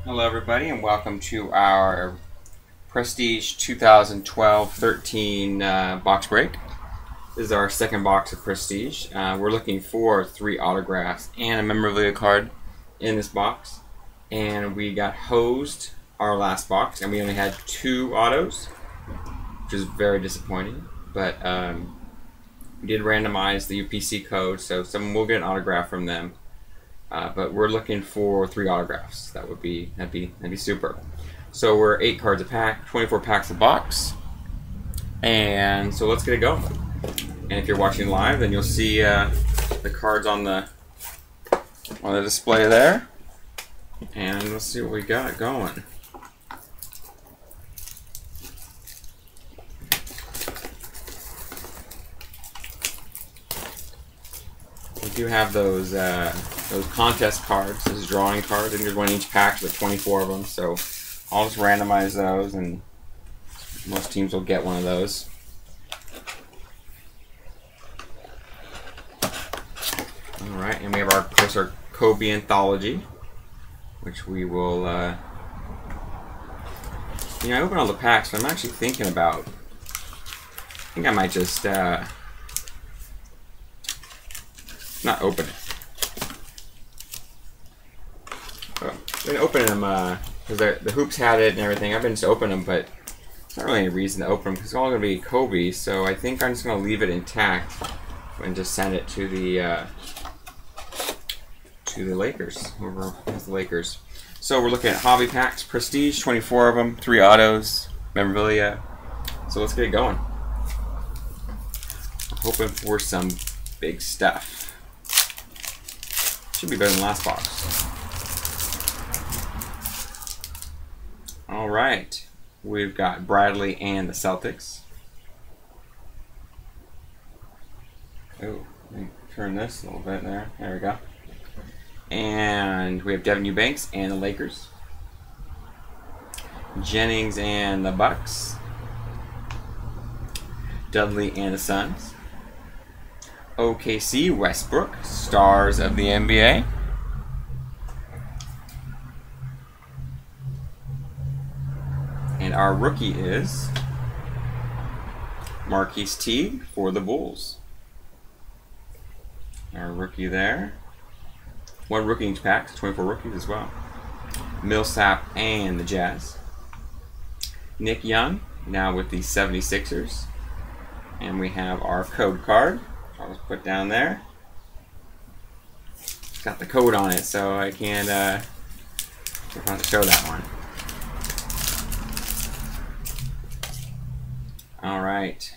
Hello everybody and welcome to our Prestige 2012-13 box break. This is our second box of Prestige. We're looking for 3 autographs and a memorabilia card in this box. And we got hosed our last box and we only had 2 autos, which is very disappointing. But we did randomize the UPC code, so someone will get an autograph from them. But we're looking for 3 autographs. That'd be super. So we're 8 cards a pack, 24 packs a box, and so let's get it going. And if you're watching live, then you'll see the cards on the display there. And let's see what we got going. We do have those contest cards, those drawing cards. I think there's one in each pack, with 24 of them. So I'll just randomize those, and most teams will get one of those. All right, and we have of course our Kobe anthology, which we will. I opened all the packs, but I'm actually thinking about. I think I might just not open it. I've been opening them because the hoops had it and everything. I've been just opening them, but there's not really any reason to open them because it's all going to be Kobe. So I think I'm just going to leave it intact and just send it to the Lakers. Whoever has the Lakers. So we're looking at hobby packs, Prestige, 24 of them, 3 autos, memorabilia. So let's get it going. I'm hoping for some big stuff. Should be better than last box. All right, we've got Bradley and the Celtics. Oh, let me turn this a little bit there. There we go. And we have Devin Eubanks and the Lakers. Jennings and the Bucks. Dudley and the Suns. OKC, Westbrook, stars of the NBA. And our rookie is Marquise Teague for the Bulls. Our rookie there. 1 rookie in each pack, 24 rookies as well. Millsap and the Jazz. Nick Young, now with the 76ers. And we have our code card. I'll just put down there. It's got the code on it, so I can't show that one. All right,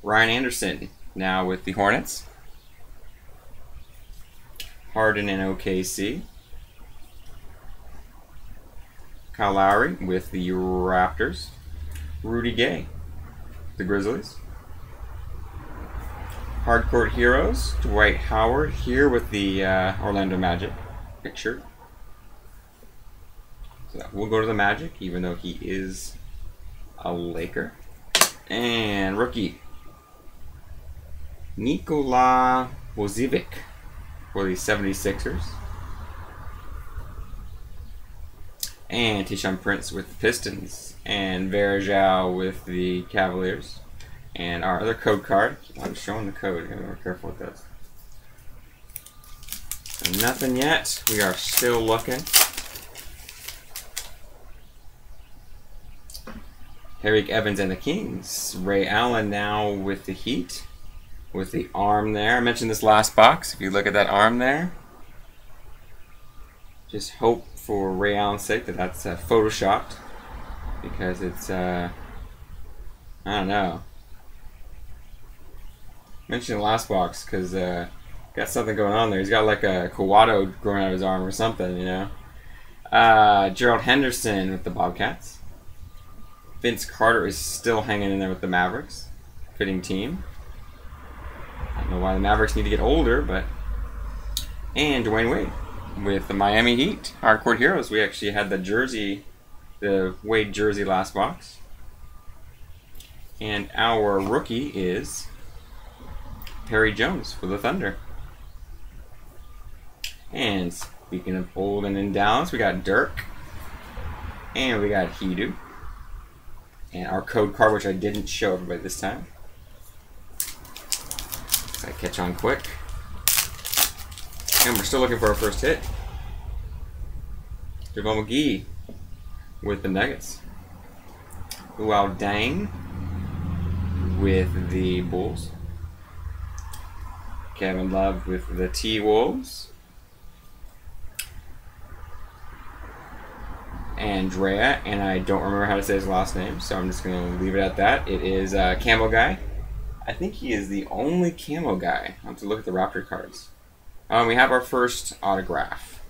Ryan Anderson now with the Hornets. Harden and OKC. Kyle Lowry with the Raptors. Rudy Gay, the Grizzlies. Hardcourt Heroes, Dwight Howard here with the Orlando Magic picture. So that will go to the Magic, even though he is a Laker. And rookie, Nikola Vucevic for the 76ers. And Tayshaun Prince with the Pistons. And Varejao with the Cavaliers. And our other code card. I'm showing the code. Gotta be more careful with this. And nothing yet. We are still looking. Tyreke Evans and the Kings. Ray Allen now with the Heat. With the arm there. I mentioned this last box. If you look at that arm there. Just hope for Ray Allen's sake that that's photoshopped. Because it's, I don't know. I mentioned the last box because got something going on there. He's got like a Kawado growing out of his arm or something, you know. Gerald Henderson with the Bobcats. Vince Carter is still hanging in there with the Mavericks. Fitting team. I don't know why the Mavericks need to get older, but... And Dwayne Wade with the Miami Heat. Hardcourt Heroes. We actually had the jersey, the Wade jersey last box. And our rookie is Perry Jones for the Thunder. And speaking of old and in Dallas, we got Dirk And we got Hidu. And our code card, which I didn't show everybody this time. So I catch on quick. And we're still looking for our first hit. Javon McGee with the Nuggets. Luau Dang with the Bulls. Kevin Love with the T-Wolves. Andrea, and I don't remember how to say his last name, so I'm just going to leave it at that. It is Camo Guy. I think he is the only Camo Guy. I'll have to look at the Raptor cards. We have our first autograph.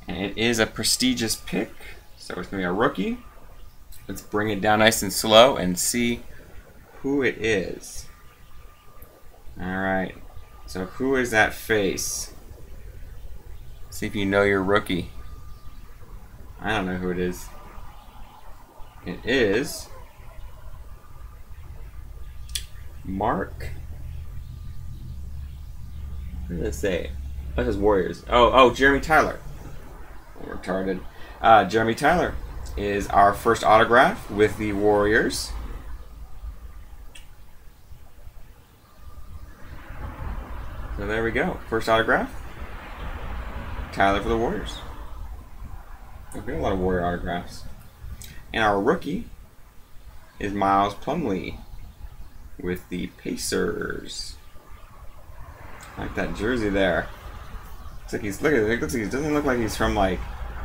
And it is a prestigious pick, so it's going to be a rookie. Let's bring it down nice and slow and see who it is. Alright, so who is that face? See if you know your rookie. I don't know who it is. It is Mark. What did it say? That says Warriors. Oh, Jeremy Tyler. I'm retarded. Jeremy Tyler is our first autograph with the Warriors. So there we go. First autograph. Tyler for the Warriors. We've got a lot of Warrior autographs. And our rookie is Miles Plumlee with the Pacers. I like that jersey there. Looks like he's doesn't look like he's from like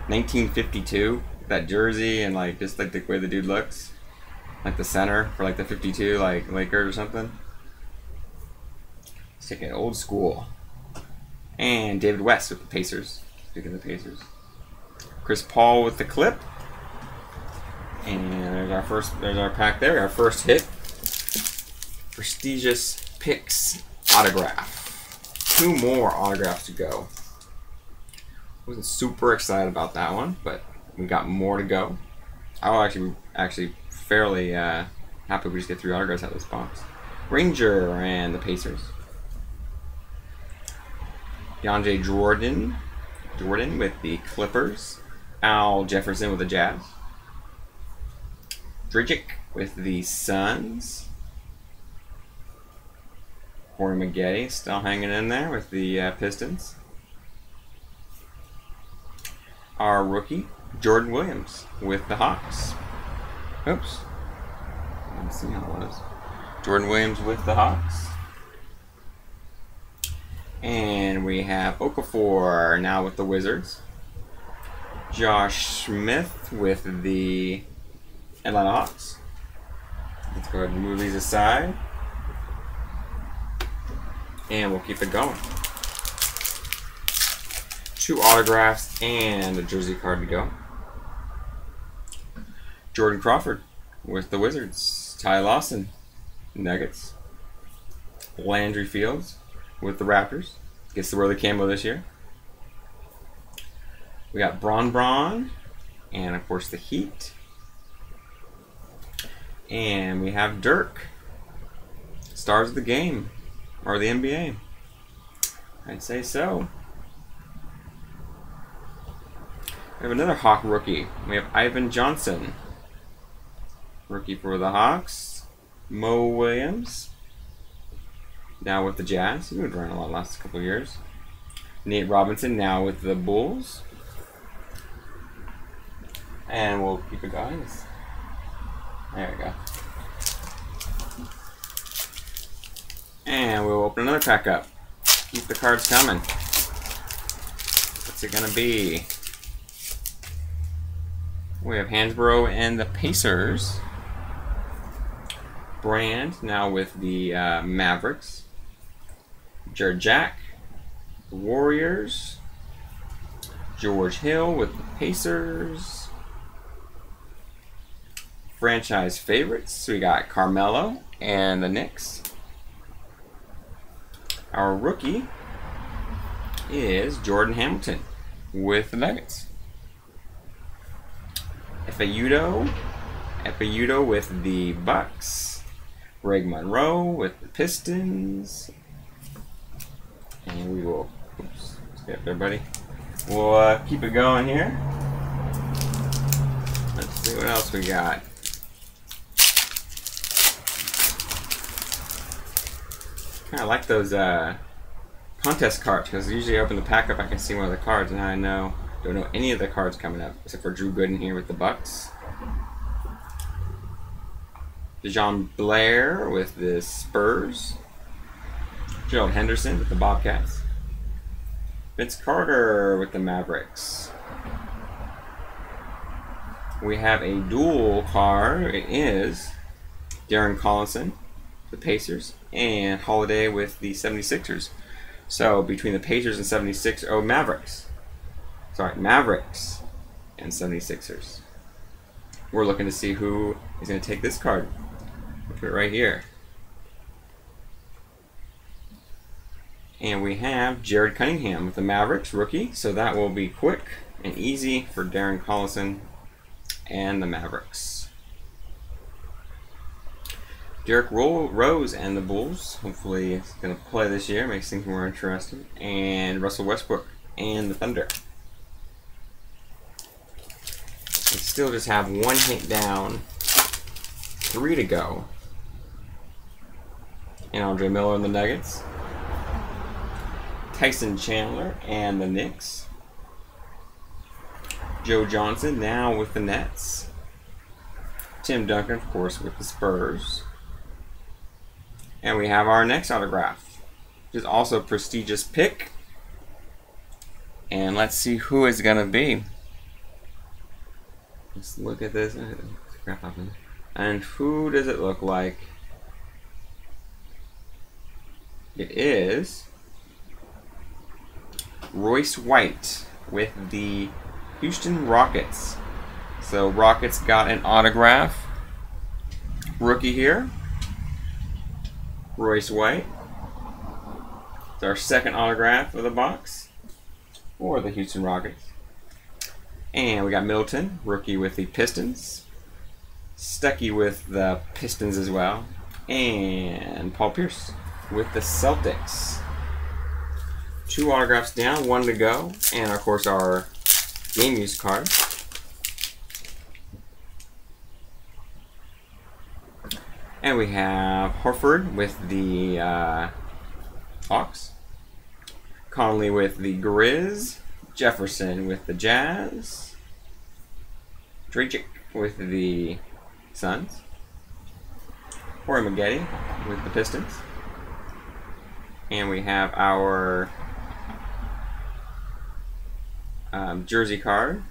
1952. That jersey and like just like the way the dude looks, like the center for like the 52 like Lakers or something. Let's take it old school. And David West with the Pacers. Speaking of the Pacers. Chris Paul with the Clip. And there's our pack there, our first hit. Prestigious Picks autograph. 2 more autographs to go. Wasn't super excited about that one, but we got more to go. I'll actually fairly happy we just get 3 autographs out of this box. Ranger and the Pacers. DeAndre Jordan with the Clippers. Al Jefferson with the Jazz. Dragic with the Suns. Corey Maggette still hanging in there with the Pistons. Our rookie, Jordan Williams with the Hawks. Oops. Let's see how it was. Jordan Williams with the Hawks. And we have Okafor now with the Wizards. Josh Smith with the Atlanta Hawks. Let's go ahead and move these aside. And we'll keep it going. 2 autographs and a jersey card to go. Jordan Crawford with the Wizards. Ty Lawson, Nuggets. Landry Fields with the Raptors. Gets to wear the camo this year. We got Braun, and of course the Heat. And we have Dirk. Stars of the game, or the NBA. I'd say so. We have another Hawk rookie. We have Ivan Johnson. Rookie for the Hawks. Mo Williams. Now with the Jazz. He moved around a lot the last couple of years. Nate Robinson now with the Bulls. And we'll keep it going. There we go. And we'll open another pack up. Keep the cards coming. What's it gonna be? We have Hansbrough and the Pacers. Brand now with the Mavericks. Jared Jack, the Warriors. George Hill with the Pacers. Franchise favorites, we got Carmelo and the Knicks. Our rookie is Jordan Hamilton with the Nuggets. Efeudo with the Bucks. Greg Monroe with the Pistons. And we will, oops, skip there, buddy. We'll keep it going here. Let's see what else we got. Kind of like those contest cards, because usually I open the pack up, I can see one of the cards, and I don't know any of the cards coming up except for Drew Gooden here with the Bucks. DeJon Blair with the Spurs. Gerald Henderson with the Bobcats. Vince Carter with the Mavericks. We have a dual card. It is Darren Collison, the Pacers, and Holiday with the 76ers. So between the Pacers and 76ers, oh, Mavericks and 76ers. We're looking to see who is going to take this card. We'll put it right here. And we have Jared Cunningham with the Mavericks, rookie. So that will be quick and easy for Darren Collison and the Mavericks. Derrick Rose and the Bulls. Hopefully it's going to play this year. Makes things more interesting. And Russell Westbrook and the Thunder. We still just have one hit down. 3 to go. And Andre Miller and the Nuggets. Tyson Chandler and the Knicks. Joe Johnson now with the Nets. Tim Duncan, of course, with the Spurs. And we have our next autograph, which is also a prestigious pick. And let's see who it's going to be. Let's look at this. And who does it look like? It is Royce White with the Houston Rockets. So Rockets got an autograph. Rookie here. Royce White. It's our second autograph of the box for the Houston Rockets. And we got Middleton, rookie with the Pistons. Stuckey with the Pistons as well. And Paul Pierce with the Celtics. 2 autographs down, 1 to go. And of course our game use card. And we have Horford with the Hawks. Conley with the Grizz. Jefferson with the Jazz. Dragic with the Suns. Corey Maggette with the Pistons. And we have our jersey card.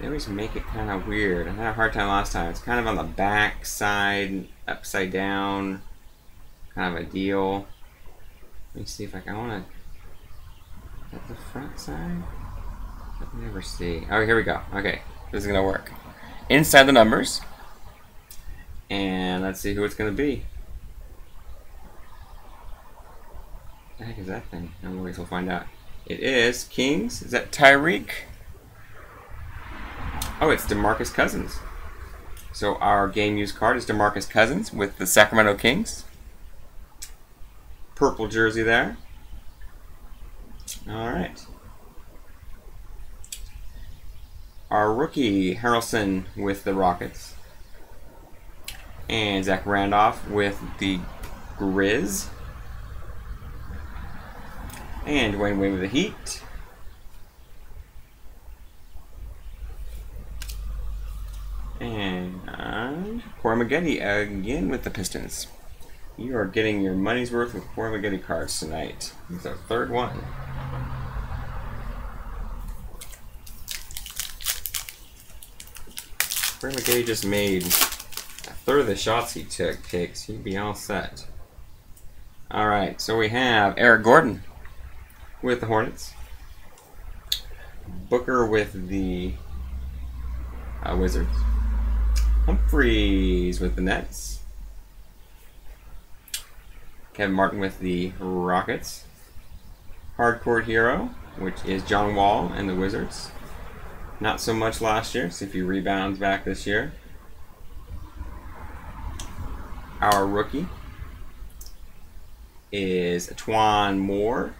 They always make it kind of weird. I had a hard time last time. It's kind of on the back side, upside down, kind of a deal. Let me see if I want to. Is that the front side? I can never see. Oh, here we go. Okay, this is gonna work. Inside the numbers, and let's see who it's gonna be. What the heck is that thing? I guess we'll find out. It is Kings. Is that Tyreek? Oh, it's DeMarcus Cousins. So our game use card is DeMarcus Cousins with the Sacramento Kings. Purple jersey there. All right. Our rookie Harrelson with the Rockets. And Zach Randolph with the Grizz. And Dwayne Wade with the Heat. And Corey Maggette again with the Pistons. You are getting your money's worth with Corey Maggette cards tonight. It's our third one. Corey Maggette just made a third of the shots he takes. He'd be all set. Alright, so we have Eric Gordon with the Hornets. Booker with the Wizards. Humphreys with the Nets. Kevin Martin with the Rockets. Hardcourt Hero, which is John Wall and the Wizards. Not so much last year. See if he rebounds back this year. Our rookie is Twan Moore,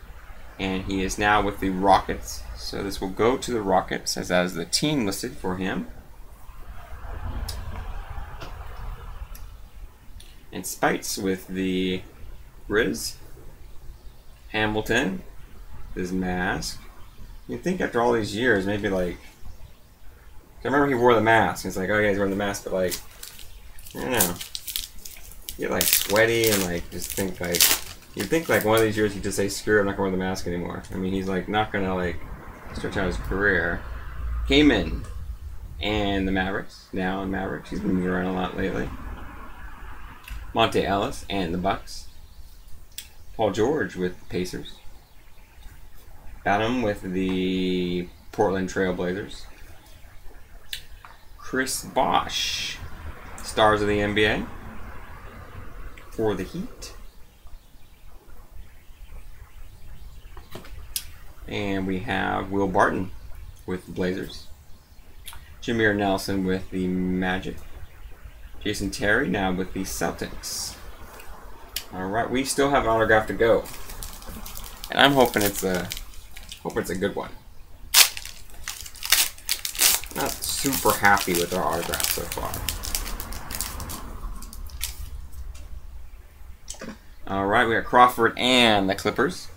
and he is now with the Rockets. So this will go to the Rockets as that is the team listed for him. And Spites with the Riz. Hamilton, his mask. You'd think after all these years, maybe like... I remember he wore the mask. It's like, oh yeah, he's wearing the mask, but like... I don't know. You get like sweaty and like just think like... You'd think like one of these years he'd just say, screw it, I'm not gonna wear the mask anymore. I mean, he's like not gonna like stretch out his career. Heyman and the Mavericks. Now in Mavericks. He's been around a lot lately. Monte Ellis and the Bucks. Paul George with the Pacers. Badham with the Portland Trail Blazers. Chris Bosh, stars of the NBA for the Heat. And we have Will Barton with the Blazers. Jameer Nelson with the Magic. Jason Terry now with the Celtics. Alright, we still have an autograph to go. And I'm hoping it's a good one. Not super happy with our autograph so far. Alright, we got Crawford and the Clippers.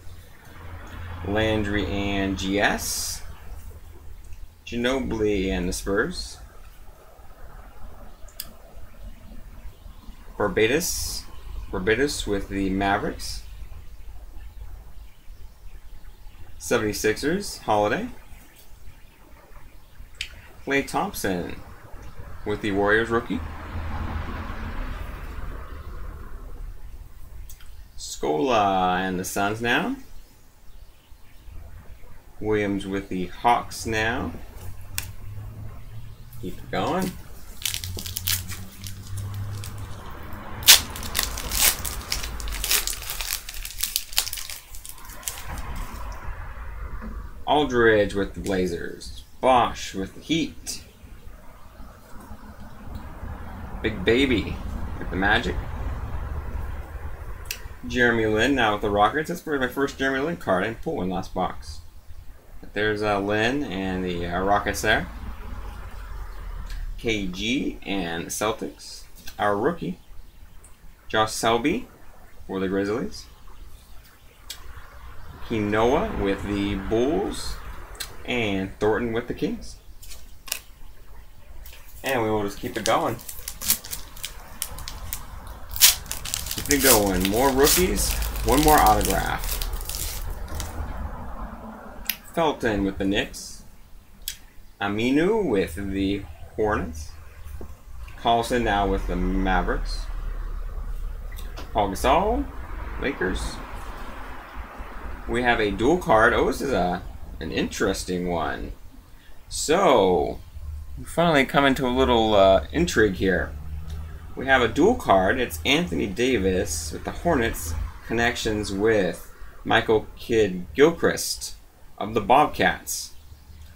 Landry and GS. Ginobili and the Spurs. Barbados with the Mavericks. 76ers, Holiday. Klay Thompson with the Warriors rookie. Scola and the Suns now. Williams with the Hawks now. Keep it going. Aldridge with the Blazers. Bosch with the Heat. Big Baby with the Magic. Jeremy Lin now with the Rockets. That's probably my first Jeremy Lin card. I didn't pull one last box. But there's Lin and the Rockets there. KG and the Celtics. Our rookie, Josh Selby for the Grizzlies. Kinoa with the Bulls. And Thornton with the Kings. And we will just keep it going. Keep it going. More rookies. One more autograph. Felton with the Knicks. Aminu with the Hornets. Carlson now with the Mavericks. Paul Gasol, Lakers. We have a dual card. Oh, this is an interesting one. So, we finally come into a little intrigue here. We have a dual card. It's Anthony Davis with the Hornets. Connections with Michael Kidd-Gilchrist of the Bobcats.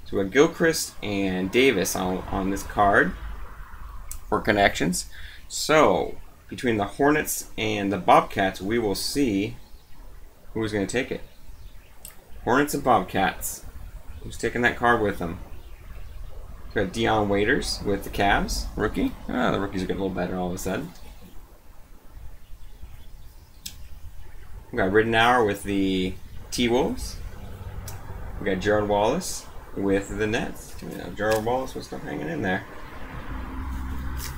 So we have Gilchrist and Davis on this card for connections. So, between the Hornets and the Bobcats, we will see who's going to take it. Hornets and Bobcats. Who's taking that card with them? We got Dion Waiters with the Cavs, rookie. Oh, the rookies are getting a little better all of a sudden. We got Ridenour with the T-Wolves. We got Gerald Wallace with the Nets. You know, Gerald Wallace was still hanging in there.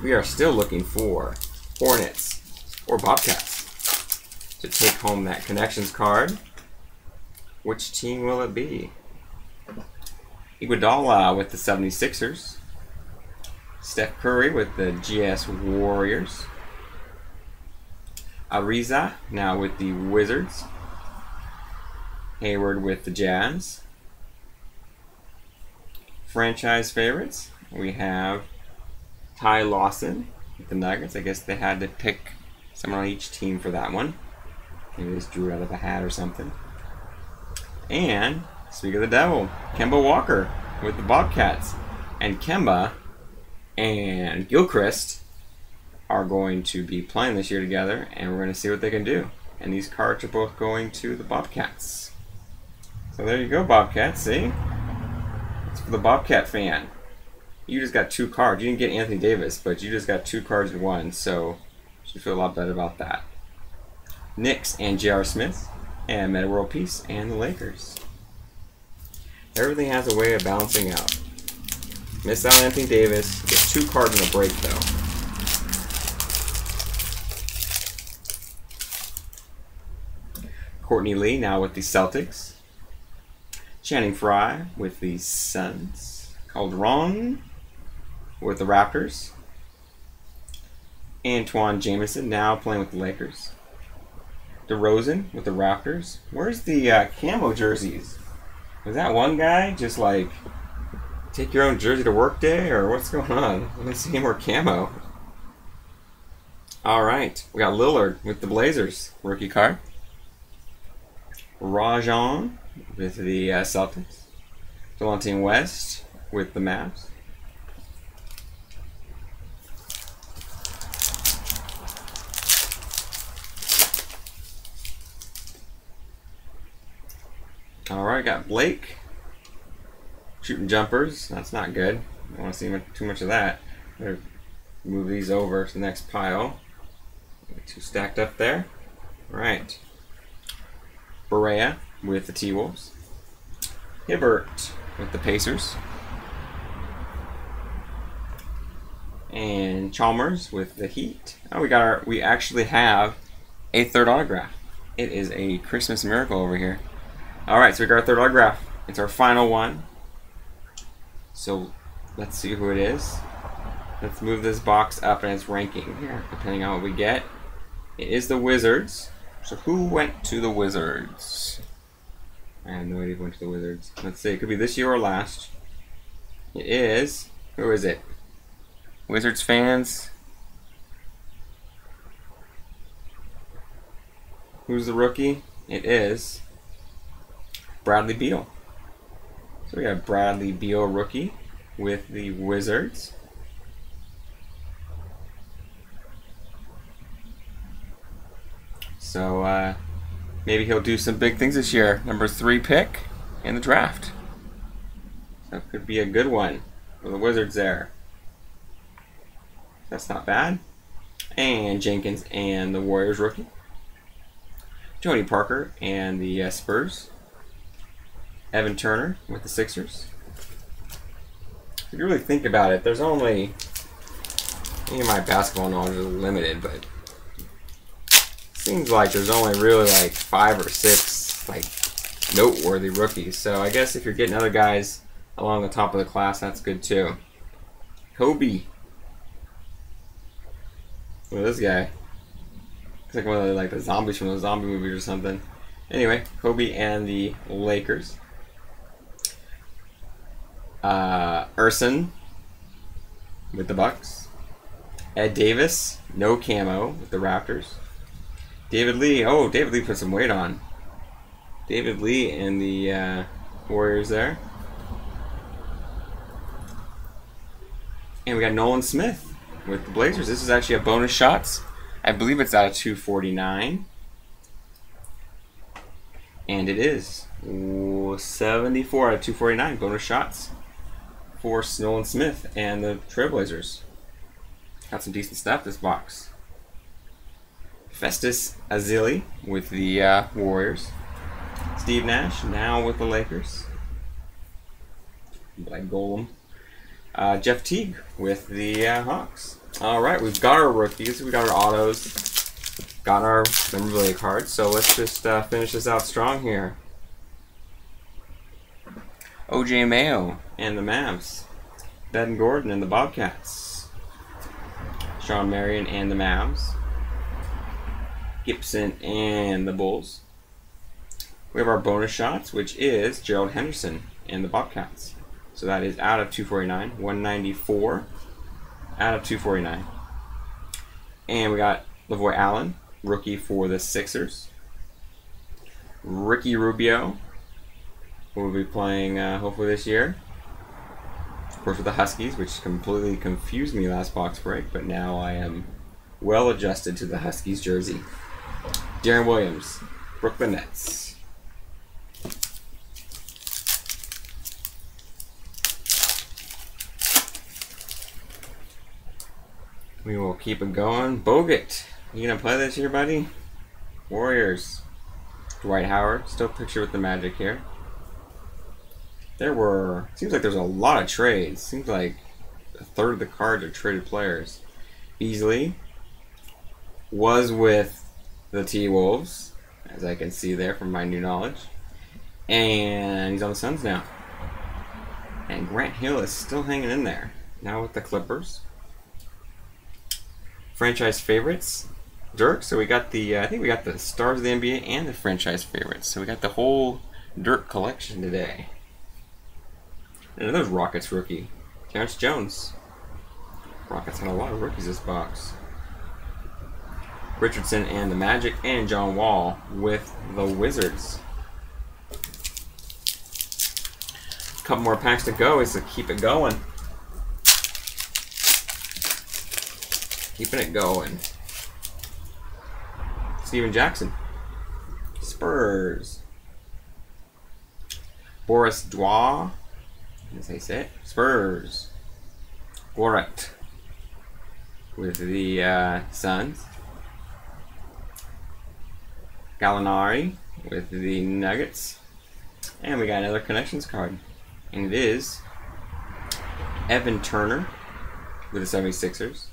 We are still looking for Hornets or Bobcats to take home that connections card. Which team will it be? Iguodala with the 76ers. Steph Curry with the GS Warriors. Ariza now with the Wizards. Hayward with the Jazz. Franchise favorites, we have Ty Lawson with the Nuggets. I guess they had to pick someone on each team for that one. Maybe they just drew it out of a hat or something. And, speak of the devil, Kemba Walker with the Bobcats. And Kemba and Gilchrist are going to be playing this year together, and we're going to see what they can do. And these cards are both going to the Bobcats. So there you go, Bobcats, see? It's for the Bobcat fan. You just got two cards. You didn't get Anthony Davis, but you just got two cards in one. So Should feel a lot better about that. Knicks and J.R. Smith, and Meta World Peace and the Lakers. Everything has a way of balancing out. Missed out on Anthony Davis. Gets 2 cards in a break though. Courtney Lee now with the Celtics. Channing Frye with the Suns. Calderon with the Raptors. Antoine Jamison now playing with the Lakers. DeRozan with the Raptors. Where's the camo jerseys? Was that one guy just like take your own jersey to work day, or what's going on? Let me see more camo. Alright, we got Lillard with the Blazers. Rookie card. Rajon with the Celtics. Delonte West with the Mavs. Alright, got Blake. Shooting jumpers. That's not good. I don't want to see too much of that. Better move these over to the next pile. 2 stacked up there. Alright. Berea with the T-Wolves. Hibbert with the Pacers. And Chalmers with the Heat. Oh, we actually have a 3rd autograph. It is a Christmas miracle over here. Alright, so we got our 3rd autograph. It's our final one. So let's see who it is. Let's move this box up in its ranking here, depending on what we get. It is the Wizards. So who went to the Wizards? I have no idea who went to the Wizards. Let's see, it could be this year or last. It is, who is it? Wizards fans. Who's the rookie? It is Bradley Beal. So we have Bradley Beal rookie with the Wizards. So maybe he'll do some big things this year. Number 3 pick in the draft. So it could be a good one for the Wizards there. That's not bad. And Jenkins and the Warriors rookie. Tony Parker and the Spurs. Evan Turner with the Sixers. If you really think about it, there's only, my basketball knowledge is limited, but seems like there's only really like 5 or 6 like noteworthy rookies. So I guess if you're getting other guys along the top of the class, that's good too. Kobe. Look at this guy. Looks like one of the zombies from the zombie movies or something. Anyway, Kobe and the Lakers. Urson with the Bucks. Ed Davis, no camo with the Raptors. David Lee, oh, David Lee put some weight on. David Lee and the Warriors there. And we got Nolan Smith with the Blazers. This is actually a bonus shots. I believe it's out of 249. And it is 74 out of 249 bonus shots for Nolan Smith and the Trailblazers. Got some decent stuff this box. Festus Ezeli with the Warriors. Steve Nash now with the Lakers. Black Golem. Jeff Teague with the Hawks. Alright, we've got our rookies, we got our autos, got our memorabilia cards, so let's just finish this out strong here. OJ Mayo and the Mavs. Ben Gordon and the Bobcats. Sean Marion and the Mavs. Gibson and the Bulls. We have our bonus shots, which is Gerald Henderson and the Bobcats. So that is out of 249, 194 out of 249. And we got Lavoy Allen, rookie for the Sixers. Ricky Rubio, who will be playing hopefully this year. Of course with the Huskies, which completely confused me last box break, but now I am well adjusted to the Huskies jersey. Darren Williams, Brooklyn Nets. We will keep it going. Bogut You gonna play this year, buddy? Warriors. Dwight Howard, still pictured with the Magic here. Seems like there's a lot of trades. Seems like a third of the cards are traded players. Beasley was with the T-Wolves, as I can see there from my new knowledge. And he's on the Suns now. And Grant Hill is still hanging in there. Now with the Clippers. Franchise favorites. Dirk, so we got the, I think we got the stars of the NBA and the franchise favorites. So we got the whole Dirk collection today. And another Rockets rookie, Terrence Jones. Rockets had a lot of rookies this box. Richardson and the Magic, and John Wall with the Wizards. A couple more packs to go, is to keep it going. Keeping it going. Steven Jackson. Spurs. Boris Dwa. As I say it. Spurs. Borat. With the Suns. Gallinari with the Nuggets. And we got another connections card. And it is Evan Turner with the 76ers.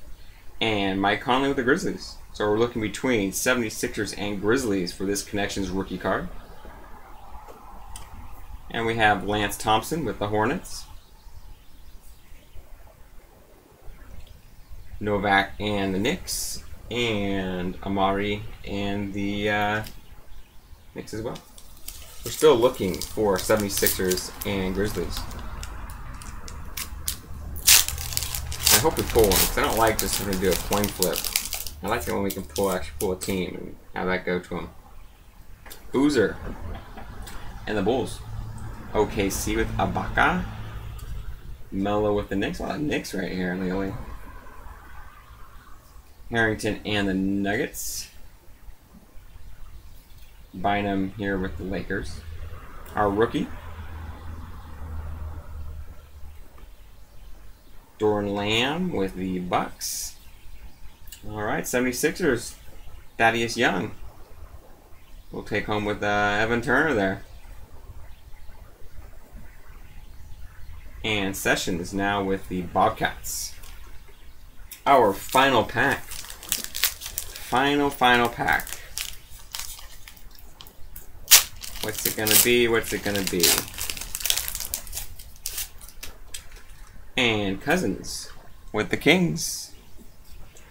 And Mike Conley with the Grizzlies. So we're looking between 76ers and Grizzlies for this connections rookie card. And we have Lance Thompson with the Hornets. Novak and the Knicks. And Amari and the Knicks as well. We're still looking for 76ers and Grizzlies. I hope we pull one, because I don't like just having to do a coin flip. I like it when we can actually pull a team and have that go to them. Boozer and the Bulls. OKC with Ibaka. Melo with the Knicks. A lot of Knicks right here lately. Harrington and the Nuggets. Bynum here with the Lakers. Our rookie. Doran Lamb with the Bucks. Alright, 76ers. Thaddeus Young. We'll take home with Evan Turner there. And Sessions now with the Bobcats. Our final pack. Final pack. What's it gonna be? What's it gonna be? And Cousins with the Kings.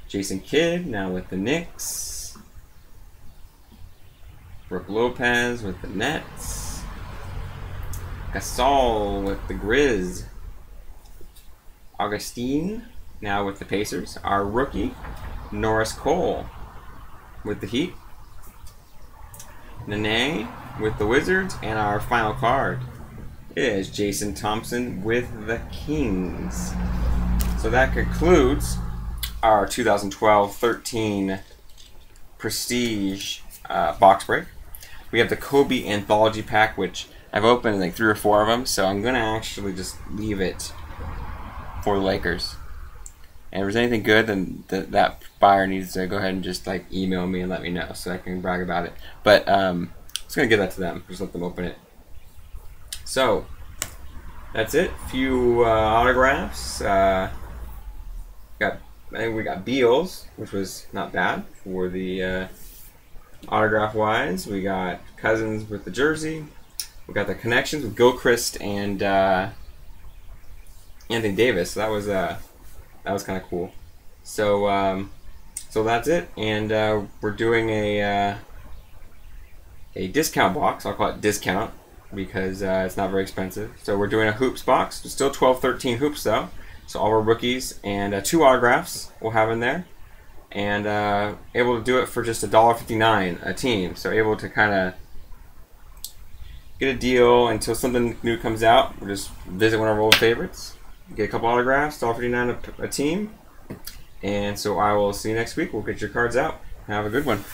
Jason Kidd now with the Knicks. Brook Lopez with the Nets. Gasol with the Grizz. Augustine now with the Pacers. Our rookie, Norris Cole with the Heat. Nene with the Wizards. And our final card is Jason Thompson with the Kings. So that concludes our 2012-13 Prestige box break. We have the Kobe Anthology Pack, which I've opened like 3 or 4 of them, so I'm going to actually just leave it for the Lakers. And if there's anything good, then that buyer needs to go ahead and just like email me and let me know so I can brag about it. But I'm just going to give that to them. Just let them open it. So, that's it. A few autographs. I think we got Beals, which was not bad for the autograph-wise. We got Cousins with the jersey. We got the connections with Gilchrist and Anthony Davis. So that was kind of cool. So so that's it, and we're doing a discount box. I'll call it discount because it's not very expensive. So we're doing a hoops box. It's still 12-13 hoops though. So all our rookies and 2 autographs we'll have in there, and able to do it for just $1.59 a team. So able to kind of get a deal until something new comes out. We'll just visit one of our old favorites, get a couple autographs, $1.59 a team, and so I will see you next week. We'll get your cards out. Have a good one.